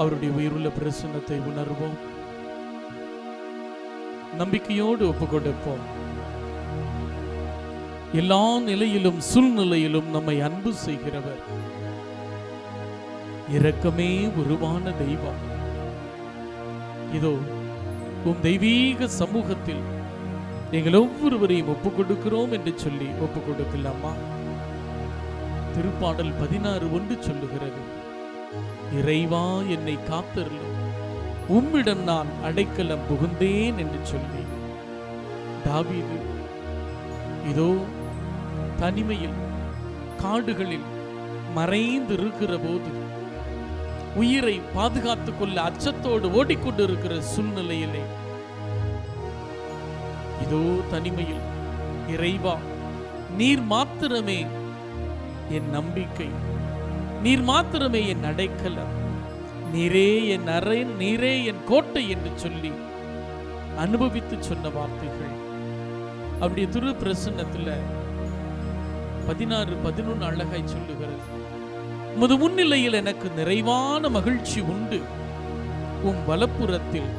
அவருடைய உயிருள்ள பிரசன்னத்தை உணர்வோம். நம்பிக்கையோடு ஒப்பு கொடுப்போம். எல்லா நிலையிலும் சூழ்நிலையிலும் நம்மை அன்பு செய்கிறவர், இரக்கமே உருவான தெய்வம். இதோ உம் தெய்வீக சமூகத்தில் நீங்கள் ஒவ்வொருவரையும் ஒப்புக் கொடுக்கிறோம் என்று சொல்லி ஒப்புக் கொடுக்கலாமா? திருப்பாடல் 16:1 சொல்லுகிறது, இறைவா என்னை காத்தருளும், உம்மிடம் நான் அடைக்கலம் புகுந்தேன் என்று சொல்லி தாவீது இதோ தனிமையில் காடுகளில் மறைந்து இருக்கிற போது, உயிரை பாதுகாத்துக் கொள்ள அச்சத்தோடு ஓடிக்கொண்டிருக்கிற சூழ்நிலையிலே இதோ தனிமையில், இறைவா நீர் மாத்திரமே என் நம்பிக்கை, நீர் மாத்திரமே என் அடைக்கலம், நீரே என் அறை, நீரே என் கோட்டை என்று சொல்லி அனுபவித்து சொன்ன வார்த்தைகள் அவருடைய திரு பிரசன்னத்துல 16:11 அழகாய் சொல்லுகிறது. உமது முன்னிலையில் எனக்கு நிறைவான மகிழ்ச்சி உண்டு, உம் வலப்புறத்தில்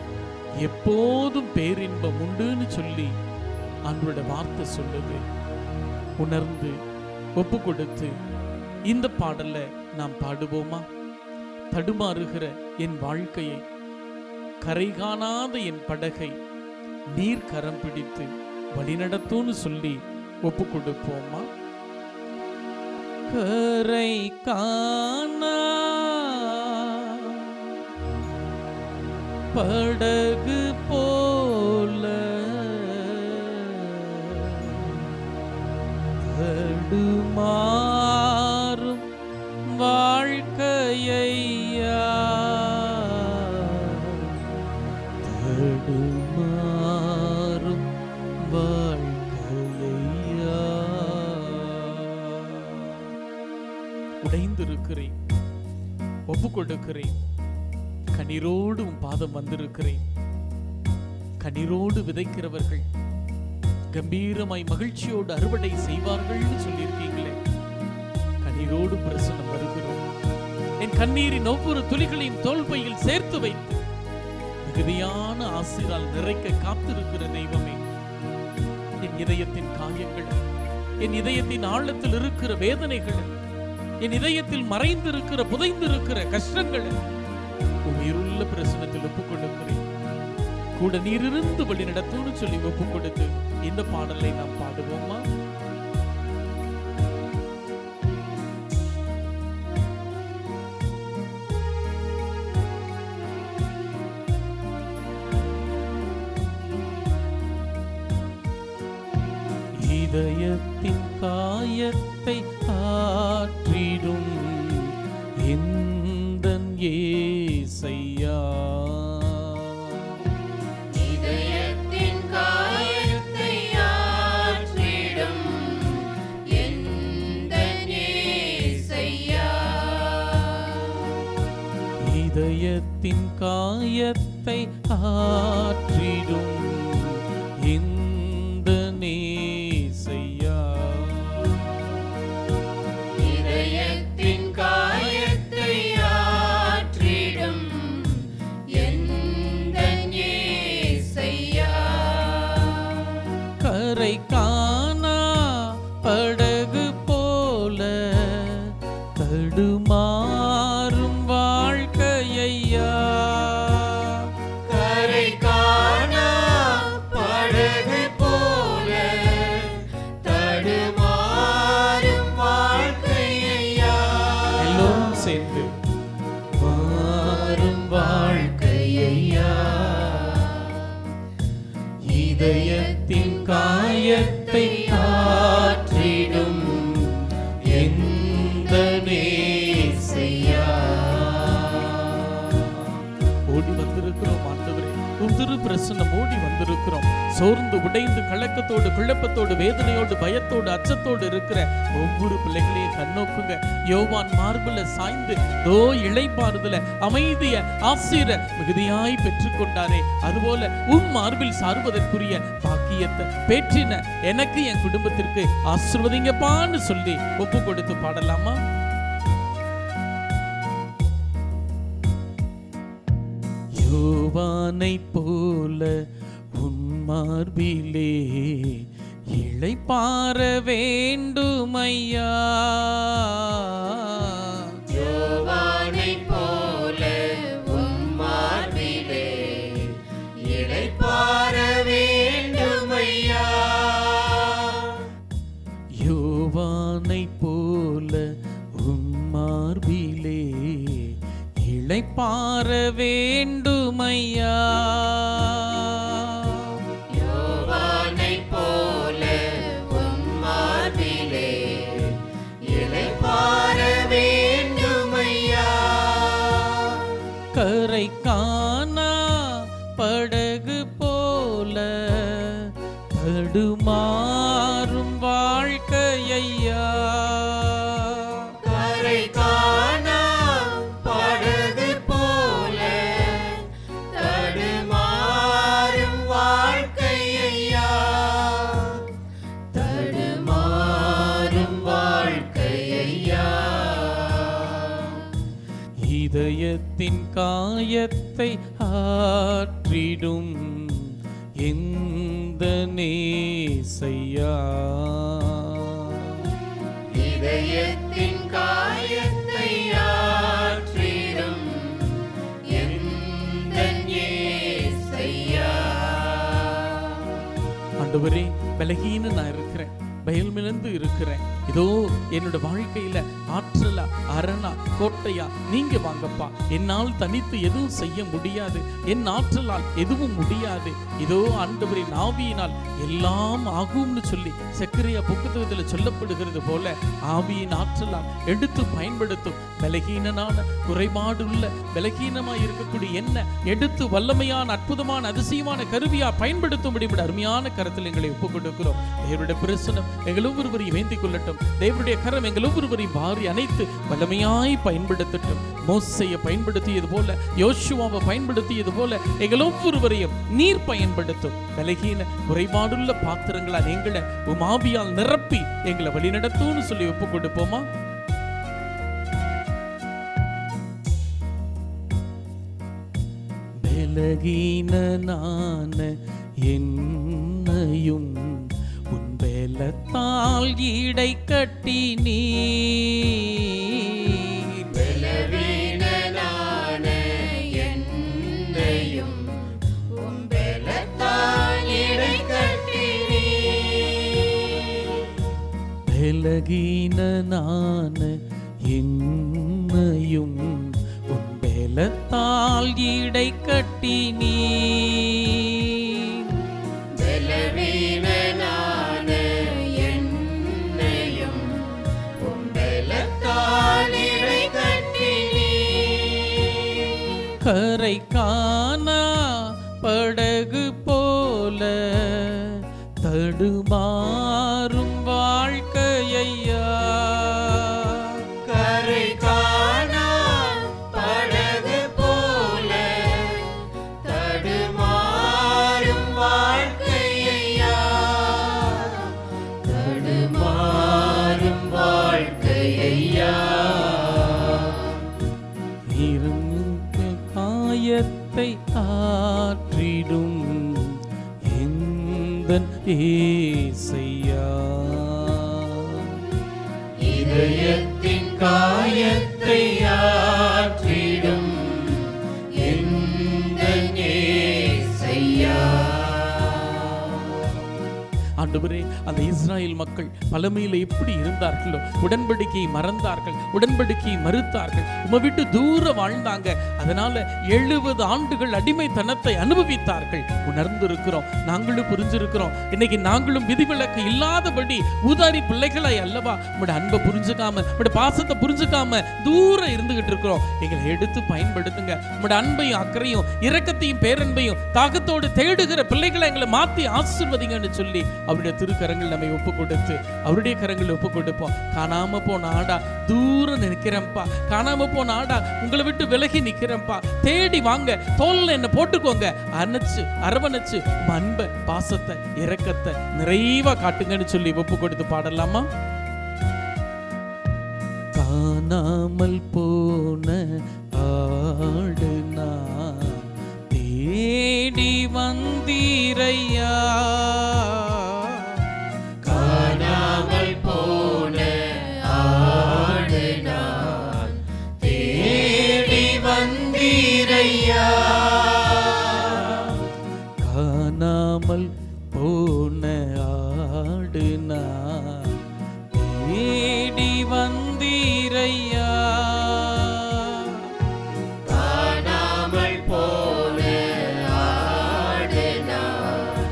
எப்போதும் பேரின்பம் உண்டுன்னு சொல்லி ஆண்டவருடைய வார்த்தை சொல்லுது. உணர்ந்து ஒப்பு கொடுத்து இந்த பாடல நாம் பாடுவோமா? தடுமாறுகிற என் வாழ்க்கையை, கரை காணாத என் படகை நீர் கரம் பிடித்து வழிநடத்தும்னு சொல்லி ஒப்பு கொடுப்போமா? கரை காணா படகு போல தடுமாறும் வாழ்க்கையா, தடுமாறும் வாழ்க்கையா. உடைந்திருக்கிறேன், ஒப்பு கொடுக்கிறேன், கண்ணீரோடு உன் பாதம் வந்திருக்கிறேன். கண்ணீரோடு விதைக்கிறவர்கள் கம்பீரமாய் மகிழ்ச்சியோடு அறுவடை செய்வார்கள் சொல்லியிருக்கீங்களே. கண்ணீரோடு பிரசன்னம் வருகிறோம். என் கண்ணீரின் ஒவ்வொரு துளிகளையும் தோல்பையில் சேர்த்து வைத்து மிகுதியான ஆசீரால் நிறைக்க காத்திருக்கிற தெய்வமே, என் இதயத்தின் காயங்களை, என் இதயத்தின் ஆழத்தில் இருக்கிற வேதனைகளை, என் இதயத்தில் மறைந்திருக்கிற புதைந்திருக்கிற கஷ்டங்களை உயிருள்ள பிரசனத்தில் ஒப்புக் கொடுக்கிறேன். கூட நீரிருந்து வழி நடத்தும்னு சொல்லி ஒப்புக் கொடுத்து இந்த பாடலை நாம் பாடுவோமா? இதயத்தின் காயத்தை ஆற்றிடும் எந்தன் இயேசையா, இதயத்தின் காயத்தை ஆற்றிடும் எந்தன் இயேசையா, இதயத்தின் காயத்தை ஆற்றிடும் இந்த நேசையா, இதயத்தின் காயத்தை ஆற்றிடும் எந்தன் இயேசையா, கரை காணா படகு போல தடுமாறும் வாழ்க்கையா, கரை காணா படகு போல தடுமாறும் வாழ்க்கையா, எல்லோரும் சேர்ந்து மாறும் வாழ்க்கையா, இதயத்தின் காயத்தை ஆற்றிடும் எந்த நேசையா. ஓடி வந்திருக்கிறோம் ஆண்டவரே, உம் திரு பிரசன்னம் ஓடி வந்திருக்கிறோம். சோர்ந்து உடைந்து கலக்கத்தோடு குழப்பத்தோடு வேதனையோடு பயத்தோடு அச்சத்தோடு இருக்கிற ஒவ்வொரு பிள்ளைகளையும் கண்ணோக்குங்க. யோவான் மார்புல சாய்ந்து தோ இளைப்பாறுதல அமைதிய ஆசீர மிகுதியாய் பெற்றுக்கொண்டாரே, அதுபோல உம் மார்பில் சார்வதற்குரிய பாக்கியத்தை பேற்றின எனக்கு என் குடும்பத்திற்கு ஆசீர்வதிங்கப்பான்னு சொல்லி ஒப்பு கொடுத்து பாடலாமா? யோவானை போல உன் மார்பிலே இளைப்பாற வேண்டுமையா. யோவானைப் போல உன் மார்பிலே இளைப்பாற வேண்டுமையா. யோவானை போல உன் மார்பிலே இளைப்பாற வேண்டுமையா. யோவானைப் போல உன் மார்பிலே இளைப்பாற வேண்டுமையா. கரை காணா படகு போல தடுமாறும் வாழ்க்கையா. கரை காணா படகு போல தடுமாறும் வாழ்க்கையா. தடுமாறும் வாழ்க்கையா. இதயத்தின் காயத்தை ஆற்றிடும் எந்த நேசையா. இதயத்தின் காயத்தை ஆற்றிடும் எந்தன் இயேசையா. ஆண்டவரே, பலகீன நான் இருக்கிறேன், பயமிழந்து இருக்கிறேன். இதோ என்னோட வாழ்க்கையில ஆற்றலா அரணா கோட்டையா நீங்க வாங்கப்பா. என்னால் தனித்து எதுவும் செய்ய முடியாது, என் ஆற்றலால் எதுவும் முடியாது. இதோ ஆண்டவரின் ஆவியினால் எல்லாம் ஆகும்னு சொல்லி சக்கரையா புத்தகத்தில் சொல்லப்படுகிறது போல ஆவியின் ஆற்றலால் எடுத்து பயன்படுத்தும். பலகீனனான குறைபாடுள்ள பலகீனமாய் இருக்கக்கூடிய என்ன எடுத்து வல்லமையான அற்புதமான அதிசயமான கருவியா பயன்படுத்தும்படி அருமையான கருத்தில் எங்களை ஒப்புக் கொடுக்கிறோம். தேவனுடைய பிரசனம் எங்கள் ஒவ்வொருவரையும் வேண்டிக் கொள்ளட்டும். தேவனுடைய கரம் எங்கள் ஒவ்வொருவரையும் வாரி அணைத்து வல்லமையாய் பயன்படுத்தட்டும். மோசையை பயன்படுத்தியது போல, யோசுவாவை பயன்படுத்தியது போல எங்கள் ஒவ்வொருவரையும் நீர் பயன்படுத்தும். பலகீன குறைபாடுள்ள பாத்திரங்களா எங்களை உம் ஆவியால் நிரப்பி எங்களை வழிநடத்தும்னு சொல்லி ஒப்புக் கொடுப்போமா? பலகீனனான என்னையும் உன் பலத்தால் இடை கட்டி நீ. பலவீனனான என்னையும் உம் பலத்தால் இடை கட்டி நீ. பலகீனனான என்னையும் உன் பலத்தால் இடை கட்டி நீ. பலவீனனான என்னையும் உம் பலத்தால் இடை கட்டி நீ. கரை காணா படகு போல தடுமாறும் வாழ்க்கையா. கரை காணா படகு போல தடுமாறும் வாழ்க்கையா. தடுமாறும் வாழ்க்கையா. இருந்த காயத்தை ஆற்றிடும் எந்தன் ஏசையா. இதயத்தின் காயத்தை ஆற்றிடும் எந்தன் இயேசையா. ஆண்டவரே, அந்த இஸ்ராயேல் மக்கள் பழமையில எப்படி இருந்தார்களோ உடன்படிக்கையை மறந்தார்கள், உடன்படிக்கையை மறுத்தார்கள், உம்மை விட்டு தூர வாழ்ந்தாங்க. அதனால 70 ஆண்டுகள் அடிமைத்தனத்தை அனுபவித்தார்கள். உணர்ந்திருக்கிறோம், நாங்களும் புரிஞ்சிருக்கிறோம். இன்னைக்கு நாங்களும் விதிவிலக்கு இல்லாதபடி ஊதாரி பிள்ளைகளாய் அல்லவா உங்களுடைய அன்பை புரிஞ்சுக்காம, உங்களுடைய பாசத்தை புரிஞ்சுக்காம தூரம் இருந்துகிட்டு இருக்கிறோம். எங்களை எடுத்து பயன்படுத்துங்க. உங்களுடைய அன்பையும் அக்கறையும் இரக்கத்தையும் பேரன்பையும் தாகத்தோடு தேடுகிற பிள்ளைகளை எங்களை மாற்றி ஆசீர்வதிங்கன்னு சொல்லி அவருடைய திருக்கரங்கள் நம்மை ஒப்பு கொடுத்து அவருடைய கரங்களை ஒப்பு கொடுப்போம். காணாம போன ஆடா தூரம் நிற்கிறேன்ப்பா, காணாம போன ஆடா உங்களை விட்டு விலகி நிற்கிறேன்ப்பா, தேடி வாங்க, தோல்ல என்ன போட்டுக்கோங்க, அணைச்சு அரவணைச்சு அன்பை பாசத்தை இரக்கத்தை நிறைவா காட்டுங்கன்னு சொல்லி ஒப்பு கொடுத்து பாடலாமா? காணாமல் போன ஆடு நான் வந்தீரையா. காணாமல் போன ஆடு நான் தேடி வந்தீரையா. காணாமல் போன ஆடு நான் தேடி வந்தீரையா. காணாமல் போன ஆடு நான்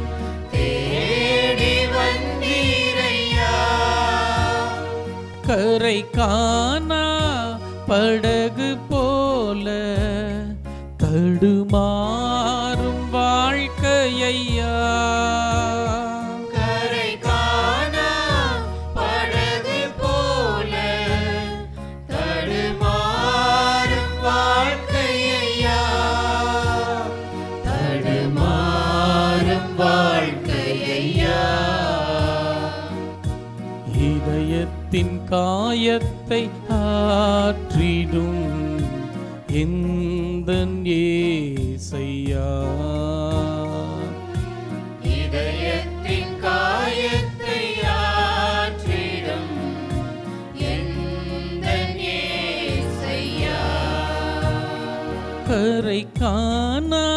தேடி வந்தீரையா. கரை காணா படகு போல தடுமாறும் வாழ்க்கையா. கரை காணா படகு போல தடுமாறும் வாழ்க்கையா. தடுமாறும் வாழ்க்கையா. இதயத்தின் காயத்தை ஆற்றிடும் எந்தன் ஏசையா. இதயத்தின் காயத்தை ஆற்றிடும் எந்தன் இயேசையா. கரை காணா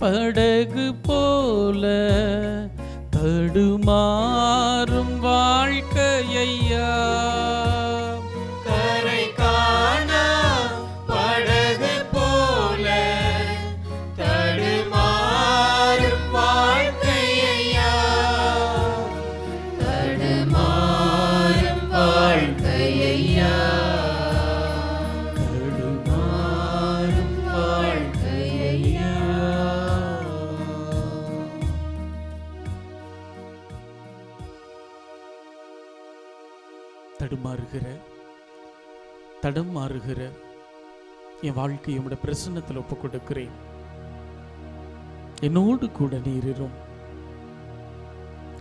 படகு போல தடுமாறும் வாழ்க்கையா. கரை காணா படகு போல தடுமாறும் வாழ்க்கையா. தடுமாறும் வாழ்க்கையா. தடுமாறும் வாழ்க்கையா. தடம் மாறுகிற என் வாழ்க்கையை உம்முடைய பிரசன்னத்தில் ஒப்புக் கொடுக்கிறேன். என்னோடு கூட நீரும்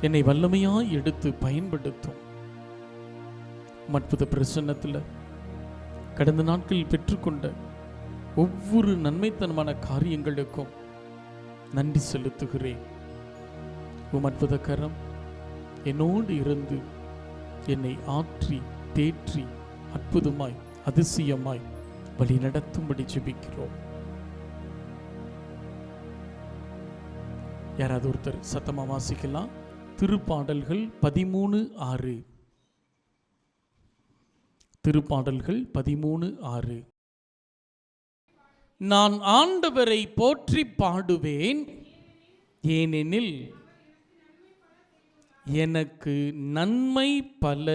என்னை வல்லமையாய் எடுத்து பயன்படுத்தும். அற்புத பிரசன்னத்தில் கடந்த நாட்களில் பெற்றுக்கொண்ட ஒவ்வொரு நன்மைத்தனமான காரியங்களுக்கும் நன்றி செலுத்துகிறேன். உம் அற்புத கரம் என்னோடு இருந்து என்னை ஆற்றி தேற்றி அற்புதமாய் அதிசயமாய் வழி நடத்தும்படி ஜெபிக்கிறோம். யாராவது ஒருத்தர் சத்தமா வாசிக்கலாம். திருப்பாடல்கள் 13:6. திருப்பாடல்கள் 13:6. நான் ஆண்டவரை போற்றி பாடுவேன், ஏனெனில் எனக்கு நன்மை பல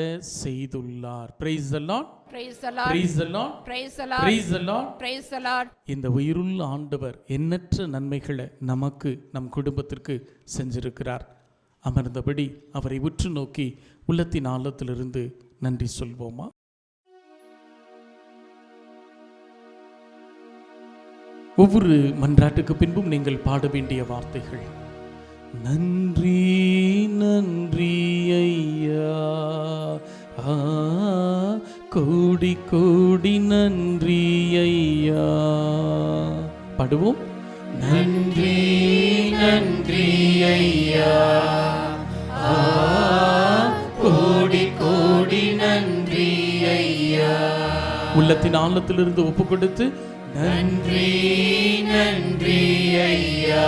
செய்துள்ளார். Praise the Lord. Praise the Lord. Praise the Lord. Praise the Lord. Praise the Lord. Praise the Lord. இந்த உயிருள்ள ஆண்டவர் எண்ணற்ற நன்மைகளை நமக்கு நம் குடும்பத்திற்கு செஞ்சிருக்கிறார். அமர்ந்தபடி அவரை உற்று நோக்கி உள்ளத்தின் ஆழத்திலிருந்து நன்றி சொல்வோமா? ஒவ்வொரு மன்றாட்டுக்கு பின்பும் நீங்கள் பாட வேண்டிய வார்த்தைகள், நன்றி நன்றி ஐயா, கோடி கோடி நன்றி ஐயா. பாடுவோம். நன்றி நன்றி ஐயா, கோடி கோடி நன்றி ஐயா. உள்ளத்தின் ஆழத்திலிருந்து ஒப்பு கொடுத்து நன்றி நன்றி ஐயா,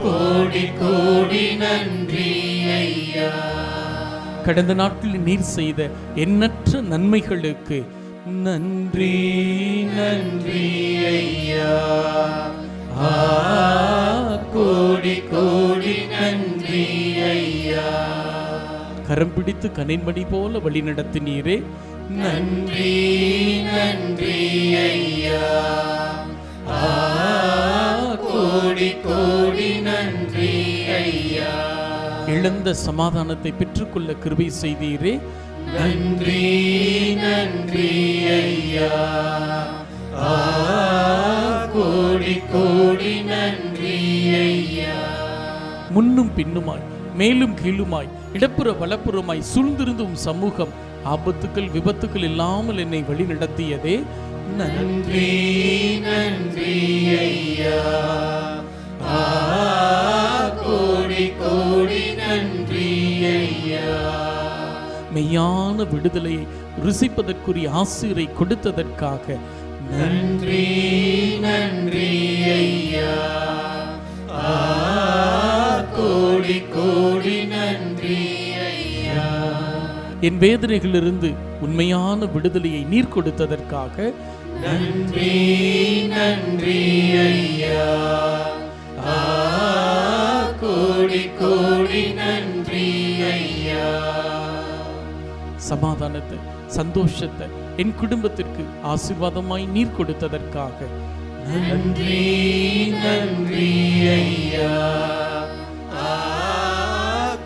கோடி கோடி நன்றி ஐயா. கடந்த நாட்களில் நீர் செய்த எண்ணற்ற நன்மைகளுக்கு நன்றி நன்றி ஐயா, கோடி கோடி நன்றி ஐயா. கரம் பிடித்து கனின்மணி போல வழி நடத்தினீரே, நன்றி நன்றி ஐயா, கோடி கோடி நன்றி ஐயா. இழந்த சமாதானத்தை பெற்றுக்கொள்ள கிருபை செய்தீரே, நன்றி நன்றி ஐயா, கோடி கோடி நன்றி ஐயா. முன்னும் பின்னுமாய் மேலும் கீழுமாய் இடப்புற வலப்புறமாய் சூழ்ந்திருந்தும் சமூகம் ஆபத்துக்கள் விபத்துக்கள் இல்லாமல் என்னை வழி நடத்தியதே, நன்றி நன்றி ஐயா. கோடி கோடி நன்றி ஐயா. மெய்யான விடுதலையை ருசிப்பதற்குரிய ஆசிரை கொடுத்ததற்காக நன்றி நன்றி ஐயா. கோடி கோடி நன்றி ஐயா. என் வேதனைகளிலிருந்து உண்மையான விடுதலையை நீர் கொடுத்ததற்காக நன்றி நன்றி ஐயா. கோடி கோடி நன்றி ஐயா. சமாதானத்தை, சந்தோஷத்தை என் குடும்பத்திற்கு ஆசீர்வாதமாய் நீர் கொடுத்ததற்காக நன்றி நன்றி ஐயா.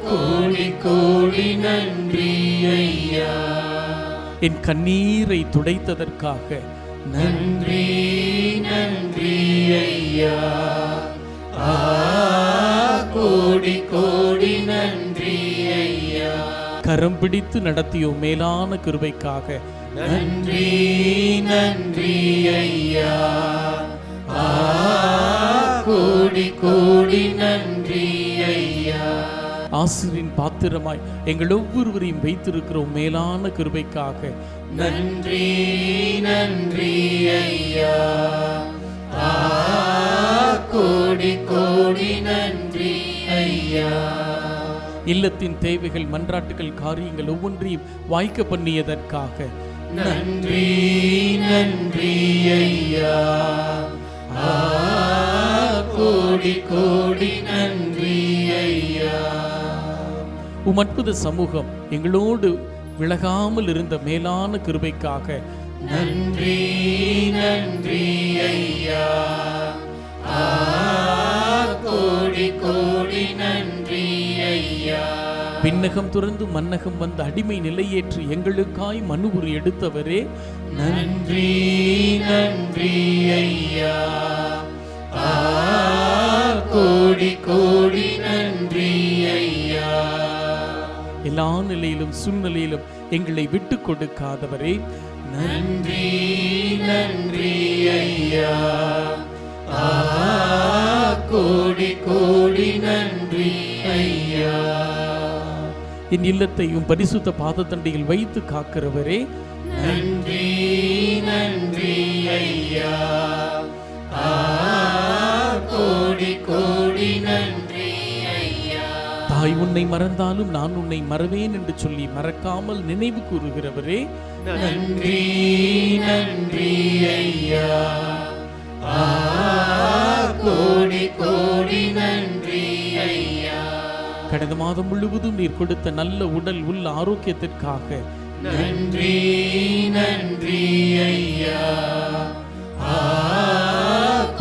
கோடி கோடி நன்றி ஐயா. என் கண்ணீரை துடைத்ததற்காக நன்றி நன்றி ஐயா. கோடி கோடி நன்றி ஐயா. கரம் பிடித்து நடத்திய மேலான கிருபைக்காக நன்றி நன்றி ஐயா. கோடி கோடி நன்றி ஐயா. ஆசிரியின் பாத்திரமாய் எங்கள் ஒவ்வொருவரையும் வைத்திருக்கிறோம் மேலான கிருபைக்காக நன்றி நன்றி ஐயா. கோடி கோடி நன்றி ஐயா. இல்லத்தின் தேவைகள், மன்றாட்டுகள், காரியங்கள் ஒவ்வொன்றையும் வாய்க்க பண்ணியதற்காக நன்றி நன்றி ஐயா. கோடி கோடி நன்றி ஐயா. உம் அற்புத சமூகம் எங்களோடு விலகாமல் இருந்த மேலான கிருபைக்காக நன்றி நன்றி ஐயா. கோடி கோடி நன்றி ஐயா. பின்னகம் துறந்து மன்னகம் வந்து அடிமை நிலையேற்று எங்களுக்காய் மனுவுரு எடுத்தவரே நன்றி நன்றி ஐயா. கோடி கோடி நன்றி ஐயா. எல்லா நிலையிலும் சூழ்நிலையிலும் எங்களை விட்டு கொடுக்காதவரே நன்றி நன்றி ஐயா. கோடி கோடி நன்றி ஐயா. என் இல்லத்தையும் பரிசுத்த பாதத்தண்டையில் வைத்து காக்கிறவரே நன்றி நன்றி ஐயா. கோடி கோடி நன்றி ஐயா. தாய் உன்னை மறந்தாலும் நான் உன்னை மறவேன் என்று சொல்லி மறக்காமல் நினைவு கூறுகிறவரே நன்றி நன்றி ஐயா. கோடி கோடி நன்றி ஐயா. கடந்த மாதம் முழுவதும் நீர் கொடுத்த நல்ல உடல் உள்ள ஆரோக்கியத்திற்காக நன்றி நன்றி ஐயா.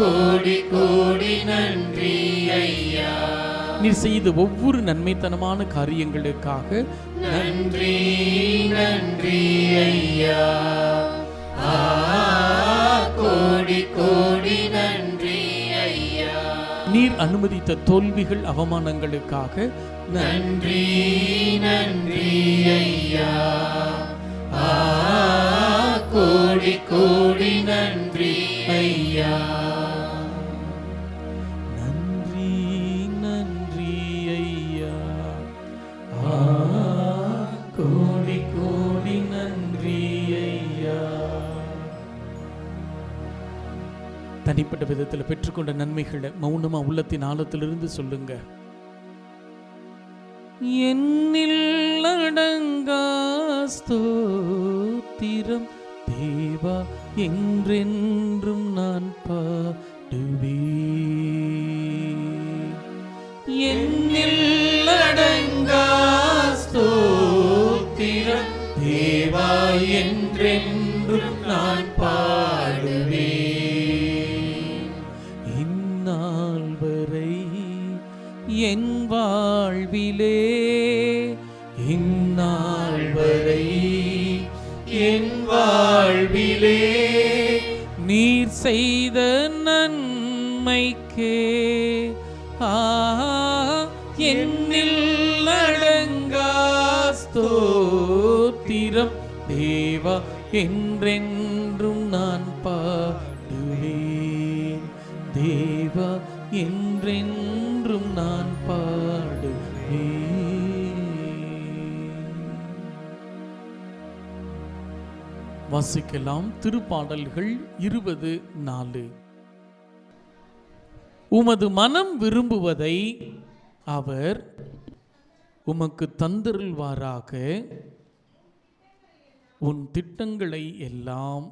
கோடி கோடி நன்றி ஐயா. நீர் செய்த ஒவ்வொரு நன்மைத்தனமான காரியங்களுக்காக நன்றி நன்றி ஐயா. கோடி கோடி நன்றி ஐயா. நீர் அனுமதித்த தோல்விகள், அவமானங்களுக்காக நன்றி நன்றி ஐயா. கோடி கோடி நன்றி ஐயா. நன்றி நன்றி ஐயா. கோடி கோடி நன்றி ஐயா. தனிப்பட்ட விதத்தில் பெற்றுக்கொண்ட நன்மைகளை மௌனமா உள்ளத்தின் ஆழத்திலிருந்து சொல்லுங்க. என்னில் அடங்கா ஸ்தோத்திரம் தேவா என்றென்றும் நான் பாடுவேன். என்னில் அடங்கா ஸ்தோத்திரம் தேவா என்றென்றும் நான் பாடுவேன். இந்நாள் வரை என் வாழ்விலே, இந்நாள் வரை என் வாழ்விலே நீர் செய்த நன்மைக்கே என்னில் அடங்கா ஸ்தோத்திரம் தேவா என்றென்றும் நான் வாசிக்கலாம். திருப்பாடல்கள் 20:4. உமது மனம் விரும்புவதை அவர் உமக்கு தந்தருள்வாராக, உன் திட்டங்களை எல்லாம்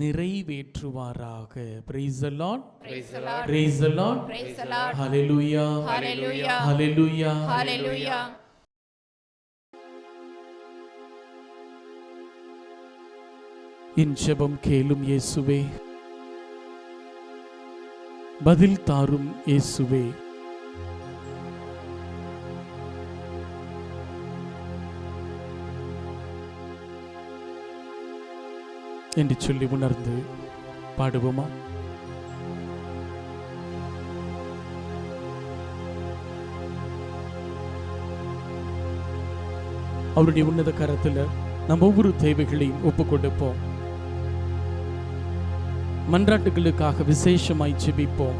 நிறைவேற்றுவாராக. Praise the Lord. Praise the Lord. Praise the Lord. Praise the Lord. Hallelujah. Hallelujah. Hallelujah. Hallelujah. என் ஜெபம் கேளும் இயேசுவே, பதில் தாரும் இயேசுவே. என்று சொல்லி உணர்ந்து பாடுவோமா? அவருடைய உன்னத கரத்துல நம்ம ஒவ்வொரு தேவைகளையும் ஒப்புக் கொடுப்போம். மன்றாட்டுகளுக்காக விசேஷமாய் ஜெபிப்போம்.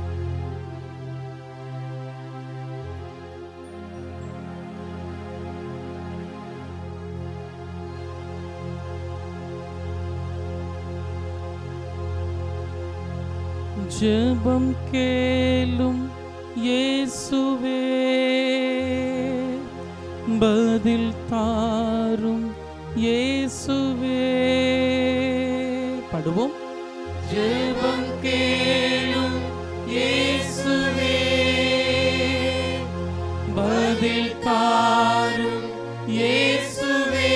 ஜெபம் கேளும் இயேசுவே, பதில் தாரும் இயேசுவே. பாடுவோம். ஜெபம் கேளும் இயேசுவே, பதில் தாரும் இயேசுவே.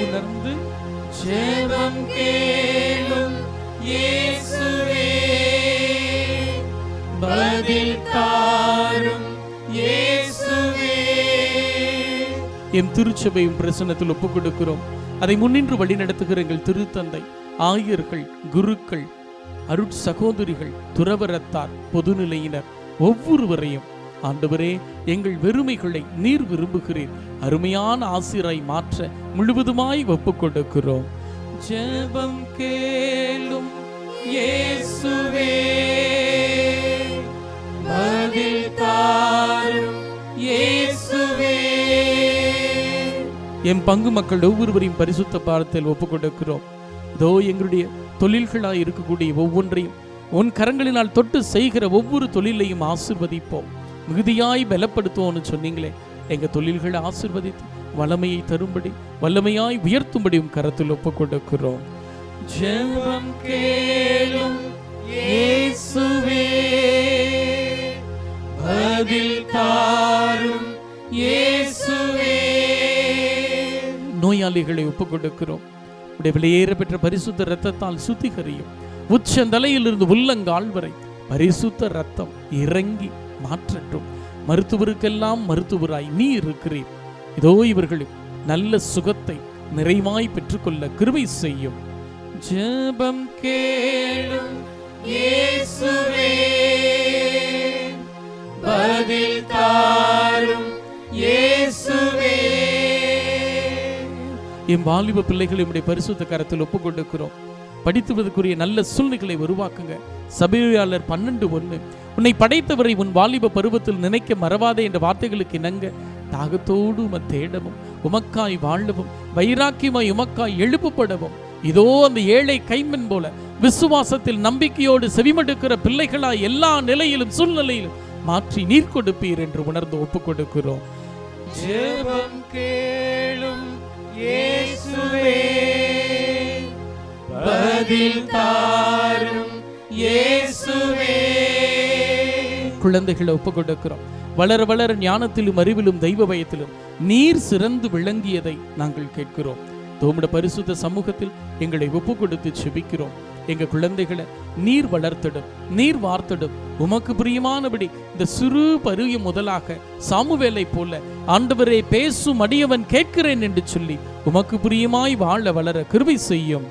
உணர்ந்து ஜெபம் கேளும் இயேசுவே, பதில் தாரும் இயேசுவே. எம் திருச்சபையும் பிரசன்னத்தில் ஒப்புக் கொடுக்கிறோம். அதை முன்னின்று வழி நடத்துகிற எங்கள் திருத்தந்தை, ஆயர்கள், குருக்கள், அருட் சகோதரிகள், துறவரத்தார், பொதுநிலையினர் ஒவ்வொருவரையும் ஆண்டவரே, எங்கள் வெறுமைகளை நீர் விரும்புகிறீர், அருமையான ஆசிராய் மாற்ற முழுவதுமாய் ஒப்புக் கொடுக்கிறோம். ஜெபம் கேளும் இயேசுவே, பதில் தாரும் இயேசுவே. எம் பங்கு மக்கள் ஒவ்வொருவரையும் பரிசுத்த பாதத்தில் ஒப்புக் கொடுக்கிறோம். இதோ எங்களுடைய தொழில்களாய் இருக்கக்கூடிய ஒவ்வொன்றையும் உன் கரங்களினால் தொட்டு செய்கிற ஒவ்வொரு தொழிலையும் ஆசிர்வதிப்போம், மிகுதியாய் பலப்படுத்துவோம்னு சொன்னீங்களே. எங்க தொழில்களை ஆசிர்வதித்து வல்லமையை தரும்படி, வல்லமையாய் உயர்த்தும்படி உன் கரத்தில் ஒப்புக் கொடுக்கிறோம். ஜெபம் கேளும் இயேசுவே, பதில் தாரும் இயேசுவே. நோயாளிகளை ஒப்புக் கொடுக்கிறோம். உடைய விலையேற பெற்ற பரிசுத்த இரத்தத்தால் சுத்திகரியும். உச்சந்தலையிலிருந்து உள்ளங்கால் வரை பரிசுத்த இரத்தம் இறங்கி மாற்றட்டும். மருத்துவருக்கெல்லாம் மருத்துவராய் நீ இருக்கிறீர். இதோ இவர்களும் நல்ல சுகத்தை நிறைவாய் பெற்றுக்கொள்ள கிருபை செய்யும். ஜெபம் கேளும் இயேசுவே, பதில் தாரும் இயேசுவே. என் வாலிப பிள்ளைகளை உடைய பரிசுத்த கரத்தில் ஒப்புக் கொடுக்கிறோம். படித்துவதற்குரிய நல்ல சூழ்நிலைகளை உருவாக்குங்க. சபையாளர் 12:1 உன்னை படைத்தவரை உன் வாலிப பருவத்தில் நினைக்க மறவாதே என்ற வார்த்தைகளுக்கு இணங்க தாகத்தோடு உம தேடவும், உமக்காய் வாழவும், வைராக்கியமாய் உமக்காய் எழுப்பப்படவும், இதோ அந்த ஏழை கைமன் போல விசுவாசத்தில் நம்பிக்கையோடு செவிமடுக்கிற பிள்ளைகளாய் எல்லா நிலையிலும் சூழ்நிலையிலும் மாற்றி நீர் கொடுப்பீர் என்று உணர்ந்து ஒப்புக் கொடுக்கிறோம். ஜெபம் கேளும் இயேசுவே, பதில் தாரும் இயேசுவே. குழந்தைகளை ஒப்புக் கொடுக்கிறோம். வளர வளர ஞானத்திலும் அறிவிலும் தெய்வ பயத்திலும் நீர் சிறந்து விளங்கியதை நாங்கள் கேட்கிறோம். தோமுட பரிசுத்த சமூகத்தில் எங்களை ஒப்புக் கொடுத்து செபிக்கிறோம். எங்க குழந்தைகளை நீர் வளர்த்திடும், நீர் வார்த்திடும். உமக்கு பிரியமானபடி இந்த சிறு பருவ முதலாக சாமுவேலை போல ஆண்டவரே பேசும் அடியவன் கேட்கிறேன் என்று சொல்லி உமக்கு பிரியமாய் வாழ வளர கிருபை செய்யும்.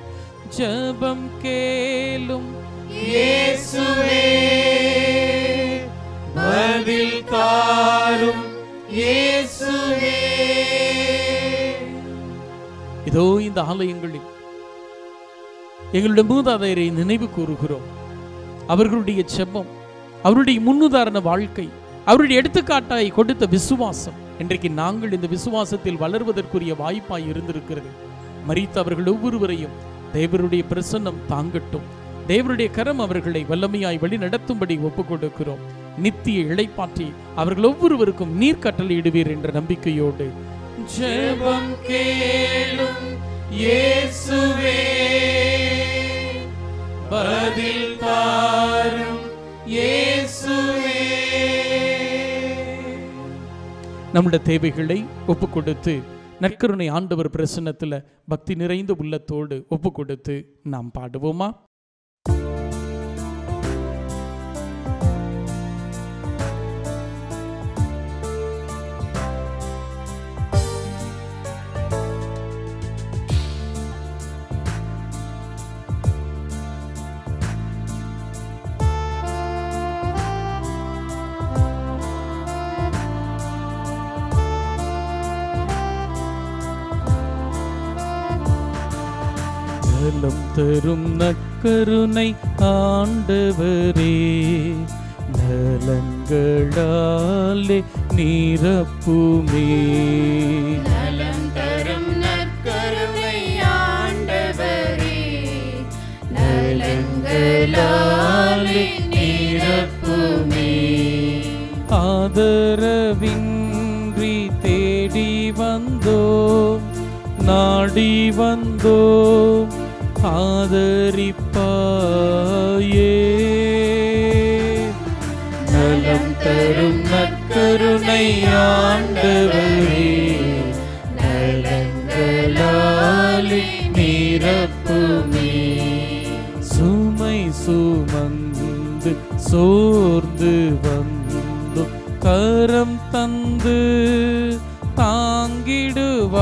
ஜெபம் கேளும் இயேசுவே, பதில் தாரும் இயேசுவே. இதோ இந்த ஆலயங்களில் எங்களுடைய மூதாதையரை நினைவு கூறுகிறோம். அவர்களுடைய செபம், அவருடைய முன்னுதாரண வாழ்க்கை, அவருடைய எடுத்துக்காட்டாய் கொடுத்த விசுவாசம் இன்றைக்கு நாங்கள் இந்த விசுவாசத்தில் வளர்வதற்குரிய வாய்ப்பாய் இருந்திருக்கிறது. மரித்த அவர்கள் ஒவ்வொருவரையும் தேவருடைய பிரசன்னம் தாங்கட்டும். தேவருடைய கரம் அவர்களை வல்லமையாய் வழி நடத்தும்படி ஒப்புக் கொடுக்கிறோம். நித்திய இளைப்பாற்றி அவர்கள் ஒவ்வொருவருக்கும் நீர் கட்டளையிடுவீர் என்ற நம்பிக்கையோடு ஜெபம் கேளும் இயேசுவே, பதில் தாரும் இயேசுவே. நம்முடைய தேவைகளை ஒப்புக் கொடுத்து நற்கருணை ஆண்டவர் பிரசன்னத்தில் பக்தி நிறைந்த உள்ளத்தோடு ஒப்புக் கொடுத்து நாம் பாடுவோமா? நலம் தரும் நற்கருணை ஆண்டவரே, நலங்களாலே நிரப்புமே. நலம் தரும் நற்கருணை ஆண்டவரே, நலங்களாலே நிரப்புமே. ஆதரவின்றி தேடி வந்தோம், நாடி வந்தோம், ஆதரிப்பாயே. நலம் தரும் நற்கருணை ஆண்டவரே, நலங்களாலே நிரப்புமே. சுமை சுமந்து சோர்ந்து வந்து கரம் தந்து தாங்கிடுவாய்.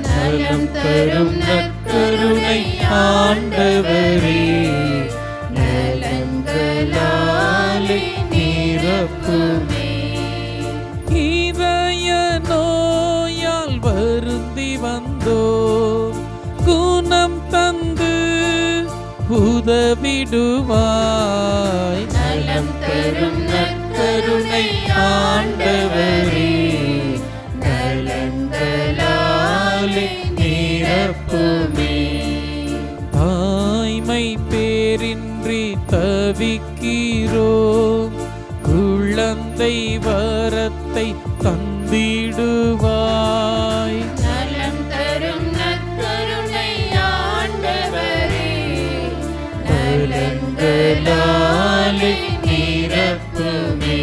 நலம் தரும் நற்கருணை ஆண்டவரே, நலங்களாலே நிரப்புமே. இதய நோயால் வருந்தி வந்தோம், குணம் தந்து உதவிடுவாய். நலம் தரும் நற்கருணை ஆண்டவரே, நலங்களாலே நிரப்புமே. தாய்மை பேரின்றி தவிக்கிறோம், குழந்தை வரத்தை தந்திடுவாய். நலம் தரும் நற்கருணை ஆண்டவரே, நலங்களாலே நிரப்புமே.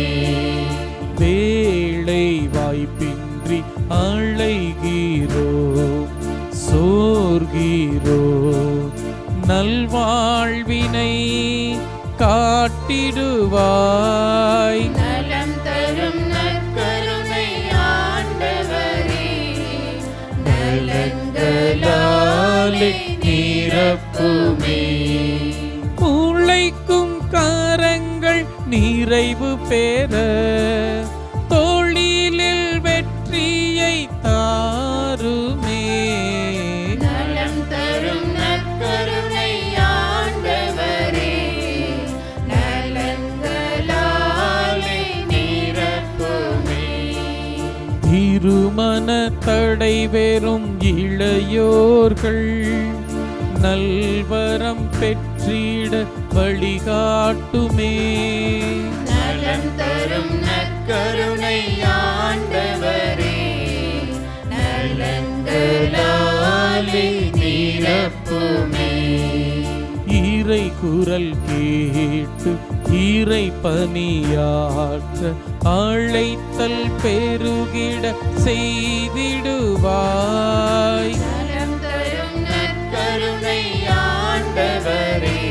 வேளை வாய்ப்பின்றி அழைகிறோம், சோர்கிறோம், நல்வாழ்வினை காட்டிடுவாய். நலம் தரும் நற்கருணை ஆண்டவரே, நலங்களாலே நிரப்புமே. உழைக்கும் கரங்கள் நிறைவு பெற தொழிலில் வெற்றியை தாருமே. நலம் தரும் நற்கருணை ஆண்டவரே, நலங்களாலே நிரப்புமே. திருமண தடை வெறும் இளையோர்கள் நல்வரம் பெற்றிட வழிகாட்டுமே. நலம் தரும் நற்கருணை ஆண்டவரே, நலங்களாலே நிரப்புமே. இறை குரல் கேட்டு இறை பணியாற்ற அழைத்தல் பெருகிட செய்திடுவாய். நலம் தரும் நற்கருணை ஆண்டவரே,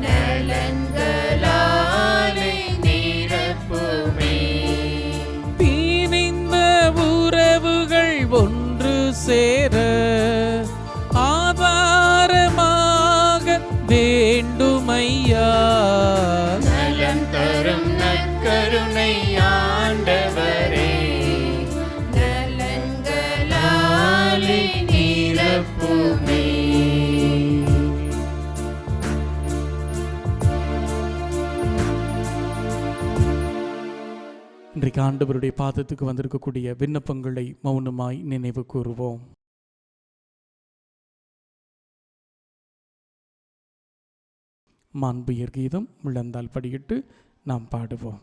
நலங்களாலே நிரப்புமே. பிரிந்த உறவுகள் ஒன்று சேர ஆதாரமாக வேண்டுமையா. நலம் தரும் நற்கருணை ஆண்டவரே, நலங்களாலே நிரப்புமே. இன்றைக்கு ஆண்டவருடைய பாதத்துக்கு வந்திருக்கக்கூடிய விண்ணப்பங்களை மௌனமாய் நினைவு கூறுவோம். மாண்புயர் கீதம் முழந்தால் படியிட்டு நாம் பாடுவோம்.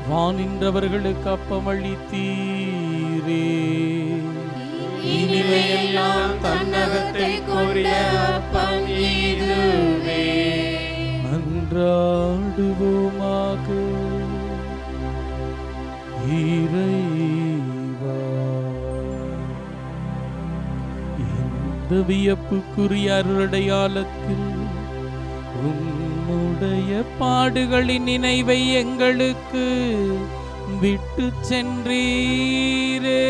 வானின்றவர்களுக்கு அப்பமளித்தீரே, இனிமையெல்லாம் தன்னகத்தை கொண்ட அப்பம் இதுவே. மன்றாடுவோமாக. இறைவா, இந்த வியப்புக்குரிய அருளடையாளத்தில் உம்முடைய பாடுகளின் நினைவை எங்களுக்கு விட்டு சென்றீரே.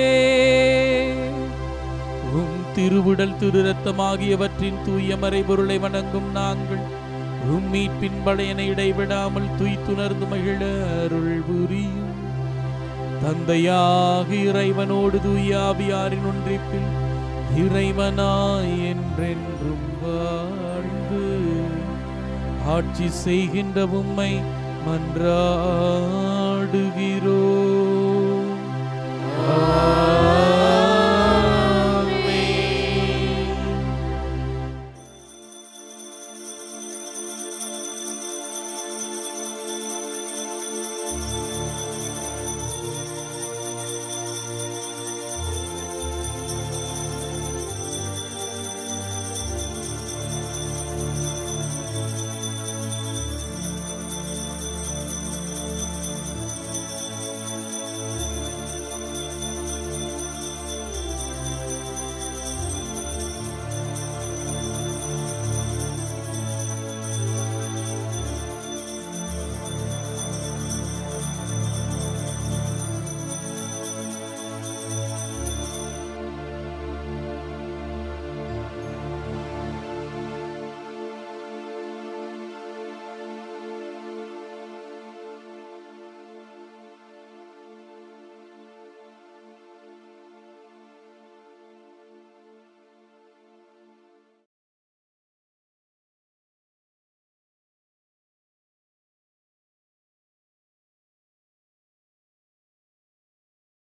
உம் திருவுடல் திரு ரத்தமாகியவற்றின் தூய மறைபொருளை வணங்கும் நாங்கள் உம் மீட்பின் படையனை இடைவிடாமல் துய்த்துணர்ந்து மகிழ அருள் புரியும். தந்தையாக இறைவனோடு தூய ஆவியாரின் ஒன்றிப்பில் இறைவனாய் என்றென்றும் வாழ்ந்து ஆட்சி செய்கின்ற உம்மை மன்றாடுகிறோம்.